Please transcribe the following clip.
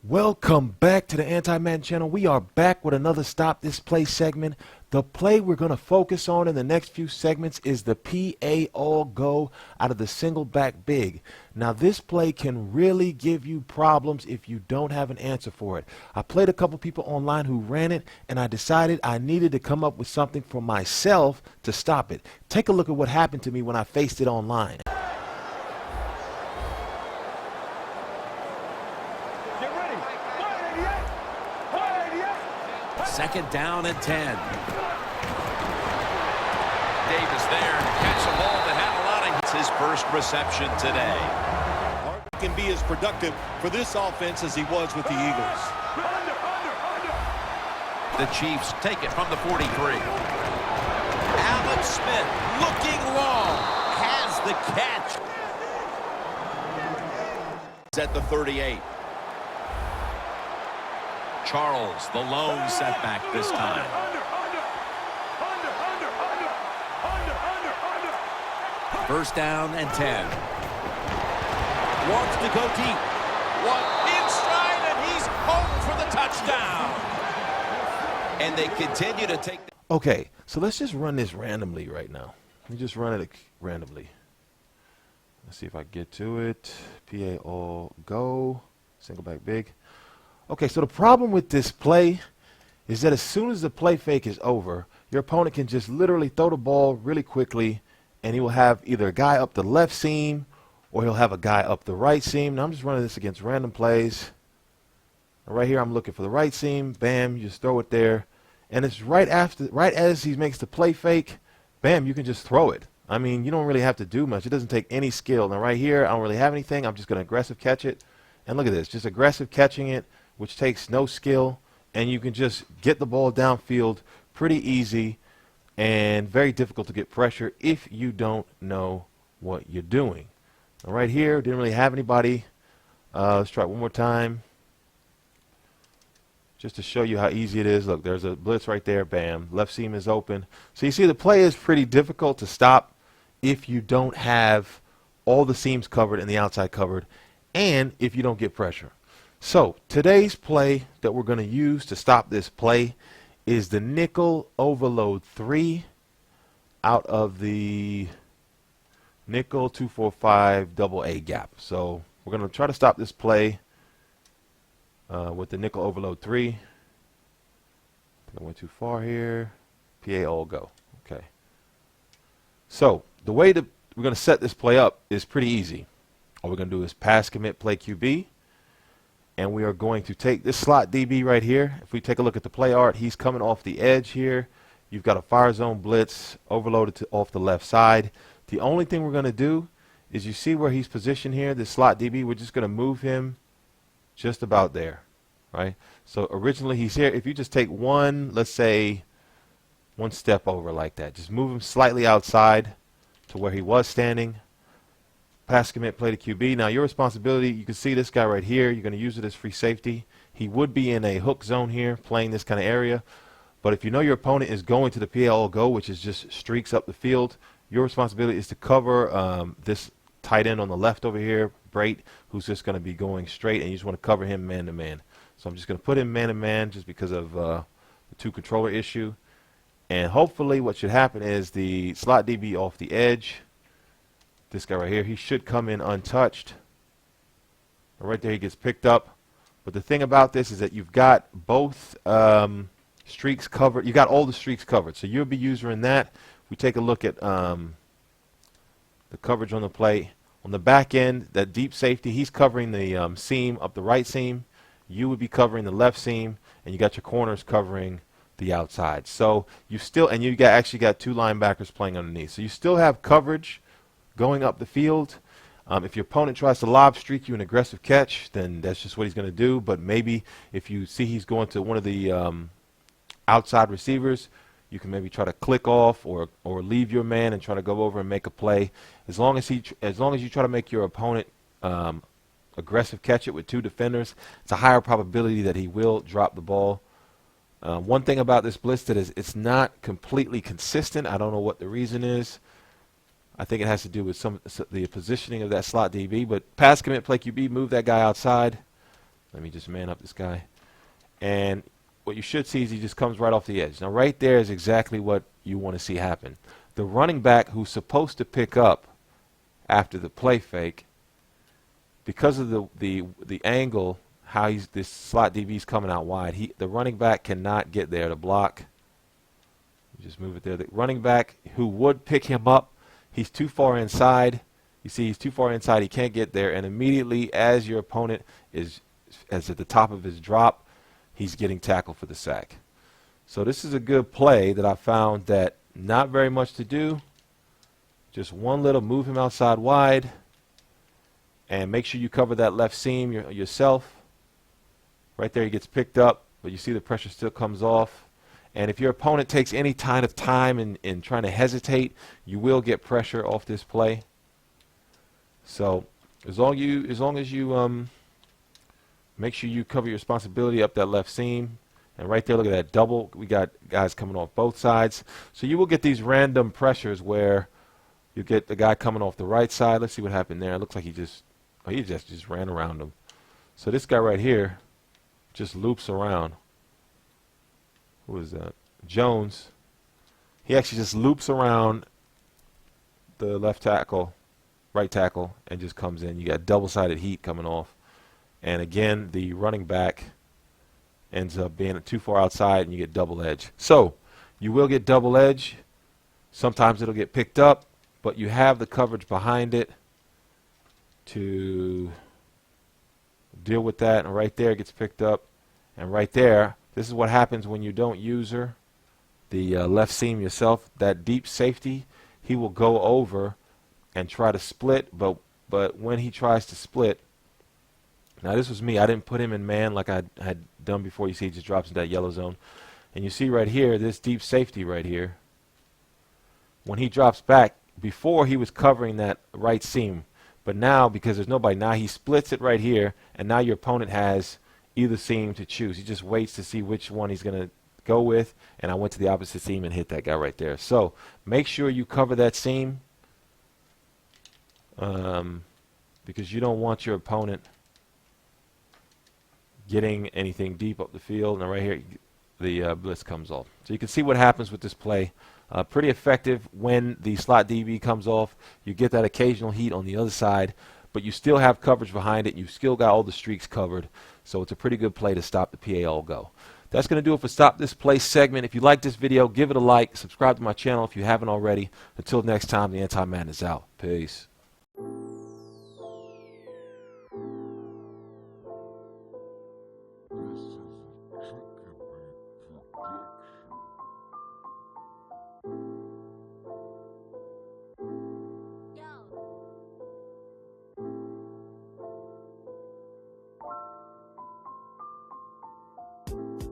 Welcome back to the Anti Madden channel. We are back with another Stop This Play segment. The play we're going to focus on in the next few segments is the PA All Go out of the Singleback Big. Now this play can really give you problems if you don't have an answer for it. I played a couple people online who ran it, and I decided I needed to come up with something for myself to stop it. Take a look at what happened to me when I faced it online. Second down and 10. Davis there to catch a ball that had a lot of hits. His first reception today. Can be as productive for this offense as he was with the Eagles. The Chiefs take it from the 43. Alex Smith looking long. Has the catch. It's at the 38. Charles, the lone setback this time. First down and 10. Wants to go deep. One in stride, and he's home for the touchdown. And they continue to take. Okay, so let's just run this randomly right now. Let me just run it randomly. Let's see if I get to it. PA All Go, Singleback Big. Okay, so the problem with this play is that as soon as the play fake is over, your opponent can just literally throw the ball really quickly, and he will have either a guy up the left seam or he'll have a guy up the right seam. Now I'm just running this against random plays. Right here I'm looking for the right seam. Bam, you just throw it there. And it's right as he makes the play fake, bam, you can just throw it. I mean, you don't really have to do much. It doesn't take any skill. Now right here, I don't really have anything. I'm just going to aggressive catch it. And look at this, just aggressive catching it, which takes no skill, and you can just get the ball downfield pretty easy and very difficult to get pressure if you don't know what you're doing. Now right here, didn't really have anybody. Let's try it one more time just to show you how easy it is. Look, there's a blitz right there. Bam. Left seam is open. So you see the play is pretty difficult to stop if you don't have all the seams covered and the outside covered, and if you don't get pressure. So today's play that we're going to use to stop this play is the nickel overload 3 out of the nickel 245 double A gap. So we're going to try to stop this play with the nickel overload 3. I think I went too far here. PA All Go. Okay. So the way that we're going to set this play up is pretty easy. All we're going to do is pass commit play QB. And we are going to take this slot DB right here. If we take a look at the play art, he's coming off the edge here. You've got a fire zone blitz overloaded off the left side. The only thing we're going to do is, you see where he's positioned here, this slot DB, we're just going to move him just about there, right? So originally he's here. If you just take one, let's say, one step over like that, just move him slightly outside to where he was standing. Pass commit play to QB. Now your responsibility, you can see this guy right here. You're going to use it as free safety. He would be in a hook zone here playing this kind of area. But if you know your opponent is going to the PA All Go, which is just streaks up the field, your responsibility is to cover this tight end on the left over here, Brait, who's just going to be going straight, and you just want to cover him man to man. So I'm just going to put him man to man just because of the two controller issue. And hopefully what should happen is the slot DB off the edge, this guy right here, he should come in untouched. Right there he gets picked up. But the thing about this is that you've got both streaks covered. You got all the streaks covered. So you'll be using that. We take a look at the coverage on the play. On the back end, that deep safety, he's covering the seam up the right seam. You would be covering the left seam, and you got your corners covering the outside. So you still, and you actually got two linebackers playing underneath. So you still have coverage going up the field. If your opponent tries to lob streak you an aggressive catch, then that's just what he's going to do. But maybe if you see he's going to one of the outside receivers, you can maybe try to click off or leave your man and try to go over and make a play. As long as you try to make your opponent aggressive catch it with two defenders, it's a higher probability that he will drop the ball. One thing about this blitz that is it's not completely consistent. I don't know what the reason is. I think it has to do with the positioning of that slot DB. But pass commit play QB, move that guy outside. Let me just man up this guy. And what you should see is he just comes right off the edge. Now right there is exactly what you want to see happen. The running back who's supposed to pick up after the play fake, because of the angle, how this slot DB's coming out wide, the running back cannot get there to block. Just move it there. The running back who would pick him up, he's too far inside. You see, he's too far inside. He can't get there. And immediately, as your opponent is at the top of his drop, he's getting tackled for the sack. So this is a good play that I found that not very much to do. Just one little move him outside wide. And make sure you cover that left seam yourself. Right there, he gets picked up, but you see the pressure still comes off. And if your opponent takes any kind of time in trying to hesitate, you will get pressure off this play. So as long as you make sure you cover your responsibility up that left seam. And right there, look at that double. We got guys coming off both sides. So you will get these random pressures where you get the guy coming off the right side. Let's see what happened there. It looks like he just ran around him. So this guy right here just loops around. Who is that? Jones. He actually just loops around the left tackle, right tackle, and just comes in. You got double-sided heat coming off. And again, the running back ends up being too far outside, and you get double edge. So you will get double edge. Sometimes it'll get picked up, but you have the coverage behind it to deal with that. And right there it gets picked up. And right there, this is what happens when you don't use her, the left seam yourself. That deep safety, he will go over and try to split, but when he tries to split, now this was me. I didn't put him in man like I had done before. You see he just drops into that yellow zone. And you see right here, this deep safety right here, when he drops back, before he was covering that right seam, but now because there's nobody, now he splits it right here, and now your opponent has either seam to choose. He just waits to see which one he's going to go with, and I went to the opposite seam and hit that guy right there. So make sure you cover that seam because you don't want your opponent getting anything deep up the field. Now right here, the blitz comes off. So you can see what happens with this play. Pretty effective when the slot DB comes off. You get that occasional heat on the other side, but you still have coverage behind it. You've still got all the streaks covered. So it's a pretty good play to stop the PAL go. That's going to do it for Stop This Play segment. If you like this video, give it a like. Subscribe to my channel if you haven't already. Until next time, the Anti Madden is out. Peace. Yo.